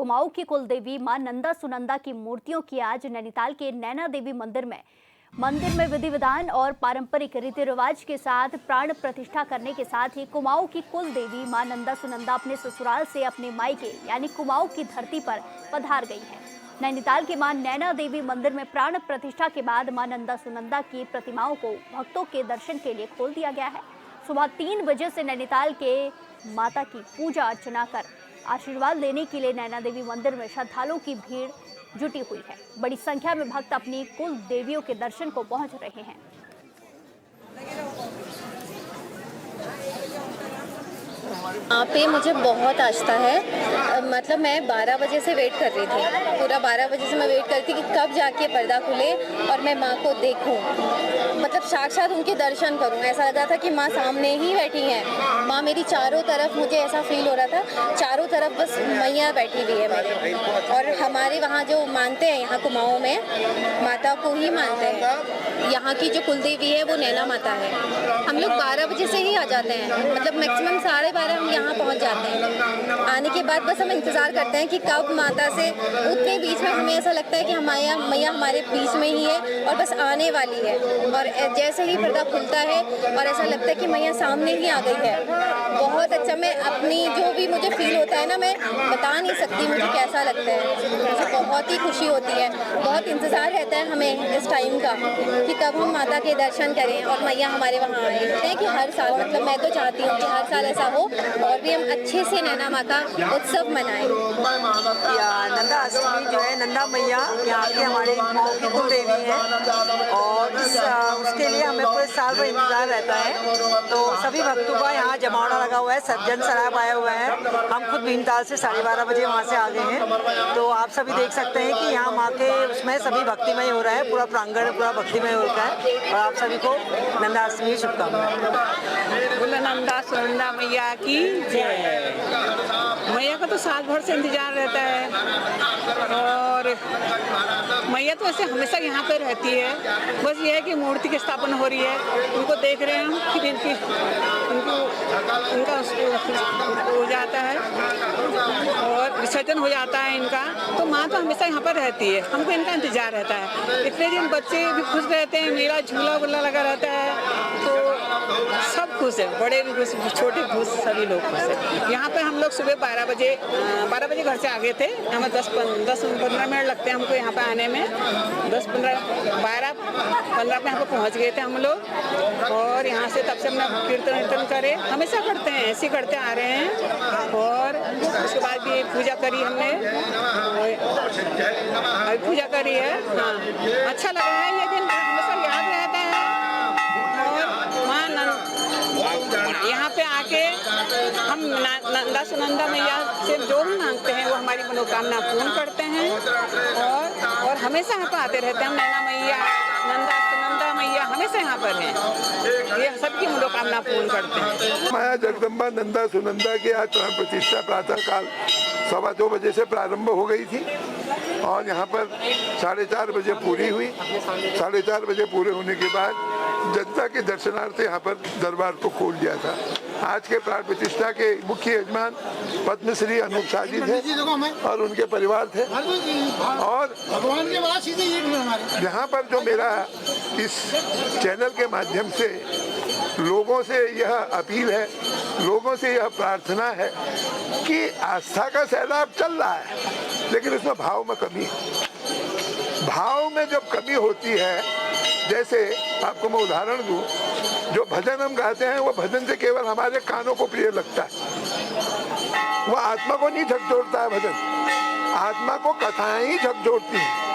कुमाऊं की कुल देवी मां नंदा सुनंदा की मूर्तियों की आज नैनीताल के नैना देवी मंदिर में विधि विधान और पारंपरिक रीति रिवाज के साथ प्राण प्रतिष्ठा करने के साथ ही कुमाऊं की कुल देवी मां नंदा सुनंदा अपने ससुराल से अपने मायके यानी कुमाऊं की धरती पर पधार गई है। नैनीताल के मां नैना देवी मंदिर में प्राण प्रतिष्ठा के बाद मां नंदा सुनंदा की प्रतिमाओं को भक्तों के दर्शन के लिए खोल दिया गया है। सुबह 3 बजे से नैनीताल के माता की पूजा अर्चना कर आशीर्वाद लेने के लिए नैना देवी मंदिर में श्रद्धालुओं की भीड़ जुटी हुई है। बड़ी संख्या में भक्त अपनी कुल देवियों के दर्शन को पहुंच रहे हैं। यहाँ पे मुझे बहुत आस्था है। मतलब मैं 12 बजे से वेट कर रही थी, पूरा 12 बजे से मैं वेट कर रही थी कि कब जाके पर्दा खुले और मैं माँ को देखूं, मतलब साक्षात उनके दर्शन करूं। ऐसा लग रहा था कि माँ सामने ही बैठी हैं। माँ मेरी चारों तरफ, मुझे ऐसा फील हो रहा था चारों तरफ बस मैया बैठी हुई है मेरे। और हमारे वहाँ जो मानते हैं, यहाँ कुमाऊं में माता को ही मानते हैं। यहाँ की जो कुलदेवी है वो नैना माता है। हम लोग 12 बजे से ही आ जाते हैं, मतलब मैक्सिमम 12:30 हम यहाँ पहुँच जाते हैं। आने के बाद बस हम इंतज़ार करते हैं कि कब माता से, उतने बीच में हमें ऐसा लगता है कि मैया हमारे बीच में ही है और बस आने वाली है। और जैसे ही पर्दा खुलता है और ऐसा लगता है कि मैया सामने ही आ गई है। बहुत अच्छा, मैं अपनी जो भी मुझे फील होता है ना, मैं बता नहीं सकती मुझे कैसा लगता है। मुझे बहुत ही खुशी होती है, बहुत इंतज़ार रहता है हमें इस टाइम का कि कब हम माता के दर्शन करें और मैया हमारे वहाँ आए हैं। कि हर साल, मतलब मैं तो चाहती हूँ कि हर साल ऐसा हो और भी हम अच्छे से नैना माता उत्सव मनाएं। नंदा अष्टमी जो है, नंदा मैया यहाँ के हमारे गाँव की कुल देवी है और उसके लिए हमें पूरे साल भर इंतजार रहता है। तो सभी भक्तों का यहाँ जमावड़ा लगा हुआ है, सब जन सराब आए हुए हैं। हम खुद भीमताल से 12:30 बजे वहाँ से आ गए हैं। तो आप सभी देख सकते हैं कि यहाँ माँ के उसमें सभी भक्तिमय हो रहा है, पूरा प्रांगण पूरा भक्तिमय होता है। और आप सभी को नंदा अष्टमी की शुभकामनाएं। बोला नंदा सुनंदा मैया की जय। मैया का तो साल भर से इंतजार रहता है और मैया तो ऐसे हमेशा यहाँ पे रहती है। बस ये है कि मूर्ति की स्थापना हो रही है, उनको देख रहे हैं हम कि उनका हो जाता है और विसर्जन हो जाता है इनका। तो माँ तो हमेशा यहाँ पर रहती है, हमको इनका इंतजार रहता है। इतने दिन बच्चे भी खुश रहते हैं, मेरा झूला वूला लगा रहता है, तो सब खुश है, बड़े भी खुश, छोटे खुश, सभी लोग खुश है। यहाँ पे हम लोग सुबह 12 बजे घर से आ गए थे। हमें 10-15 मिनट लगते हैं हमको यहाँ पे आने में। 12-15 पे यहाँ पे पहुँच गए थे हम लोग। और यहाँ से तब से हमने कीर्तन करे, हमेशा करते हैं, ऐसे करते आ रहे हैं। और उसके बाद भी पूजा करी हमने, पूजा करी है। हाँ, अच्छा लग रहा है, ये दिन हमेशा याद रहता है। यहाँ पे आके हम नंदा सुनंदा मैया से जो भी मांगते हैं वो हमारी मनोकामना पूर्ण करते हैं और हमेशा यहाँ पर आते रहते हैं। नैना मैया, नंदा सुनंदा मैया हमेशा यहाँ पर हैं, ये सबकी मनोकामना पूर्ण करते हैं। माया जगदम्बा नंदा सुनंदा की आज प्राण प्रतिष्ठा प्रातः काल 2:15 बजे से प्रारंभ हो गई थी और यहाँ पर 4:30 बजे पूरी हुई। 4:30 बजे पूरे होने के बाद जनता के दर्शनार्थ यहाँ पर दरबार को खोल दिया था। आज के प्राण प्रतिष्ठा के मुख्य यजमान पद्मश्री अनूप शाह जी थे और उनके परिवार थे। और यहाँ पर जो मेरा इस चैनल के माध्यम से लोगों से यह अपील है, लोगों से यह प्रार्थना है कि आस्था का सैलाब चल रहा है, लेकिन उसमें भाव में कमी है। भाव में जब कमी होती है, जैसे आपको मैं उदाहरण दूं, जो भजन हम गाते हैं वो भजन से केवल हमारे कानों को प्रिय लगता है, वो आत्मा को नहीं झकझोरता है। भजन आत्मा को कथाएं ही झकझोरती हैं,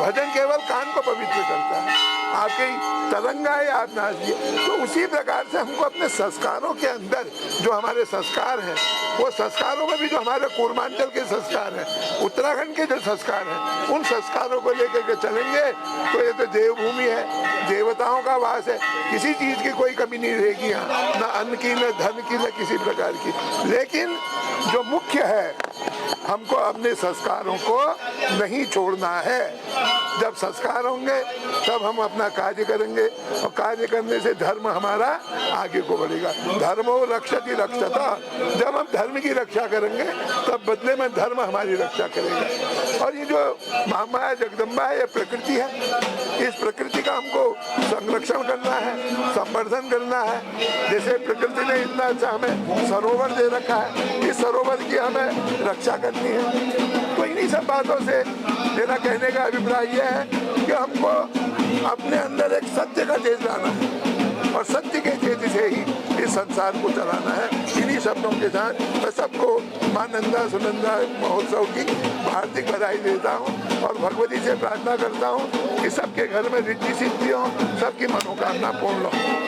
भजन केवल कान को पवित्र करता है। आपकी तरंगा है, आप नाचिए। तो उसी प्रकार से हमको अपने संस्कारों के अंदर जो हमारे संस्कार हैं, वो संस्कारों में भी जो हमारे पूर्वांचल के संस्कार हैं, उत्तराखंड के जो संस्कार हैं, उन संस्कारों को लेकर के चलेंगे तो ये तो देवभूमि है, देवताओं का वास है। किसी चीज की कोई कमी नहीं रहेगी यहाँ, न अन्न की, न धन की, न किसी प्रकार की। लेकिन जो मुख्य है हमको अपने संस्कारों को नहीं छोड़ना है। जब संस्कार होंगे तब हम अपना कार्य करेंगे और कार्य करने से धर्म हमारा आगे को बढ़ेगा। धर्मो रक्षति रक्षता, जब हम धर्म की रक्षा करेंगे तब बदले में धर्म हमारी रक्षा करेगा। और ये जो महामाया जगदम्बा है, ये प्रकृति है। इस प्रकृति का हमको संरक्षण करना है, संवर्धन करना है। जैसे प्रकृति ने इतना अच्छा हमें सरोवर दे रखा है, इस सरोवर की हमें रक्षा करनी है। तो इन्हीं सब बातों से मेरा कहने का अभिप्राय यह है कि हमको अपने अंदर एक सत्य का तेज लाना है और सत्य के तेज से ही इस संसार को चलाना है। इन्हीं शब्दों के साथ मैं सबको मां नंदा सुनंदा महोत्सव की हार्दिक बधाई देता हूँ और भगवती से प्रार्थना करता हूँ कि सबके घर में रिद्धि सिद्धि हो, सबकी मनोकामना पूर्ण हो।